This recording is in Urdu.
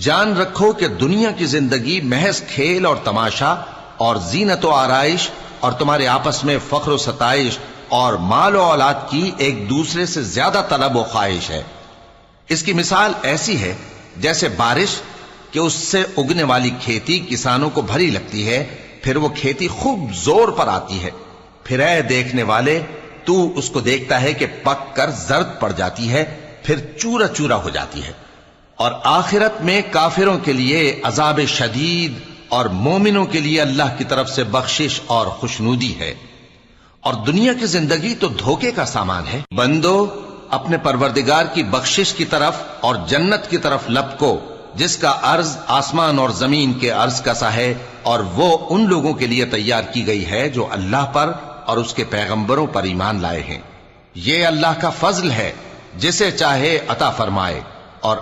جان رکھو کہ دنیا کی زندگی محض کھیل اور تماشا اور زینت و آرائش اور تمہارے آپس میں فخر و ستائش اور مال و اولاد کی ایک دوسرے سے زیادہ طلب و خواہش ہے۔ اس کی مثال ایسی ہے جیسے بارش کہ اس سے اگنے والی کھیتی کسانوں کو بھری لگتی ہے، پھر وہ کھیتی خوب زور پر آتی ہے، پھر اے دیکھنے والے تو اس کو دیکھتا ہے کہ پک کر زرد پڑ جاتی ہے، پھر چورا چورا ہو جاتی ہے۔ اور آخرت میں کافروں کے لیے عذاب شدید اور مومنوں کے لیے اللہ کی طرف سے بخشش اور خوشنودی ہے۔ اور دنیا کی زندگی تو دھوکے کا سامان ہے۔ بندو اپنے پروردگار کی بخشش کی طرف اور جنت کی طرف لپکو جس کا عرض آسمان اور زمین کے عرض کا سا ہے، اور وہ ان لوگوں کے لیے تیار کی گئی ہے جو اللہ پر اور اس کے پیغمبروں پر ایمان لائے ہیں۔ یہ اللہ کا فضل ہے، جسے چاہے عطا فرمائے، اور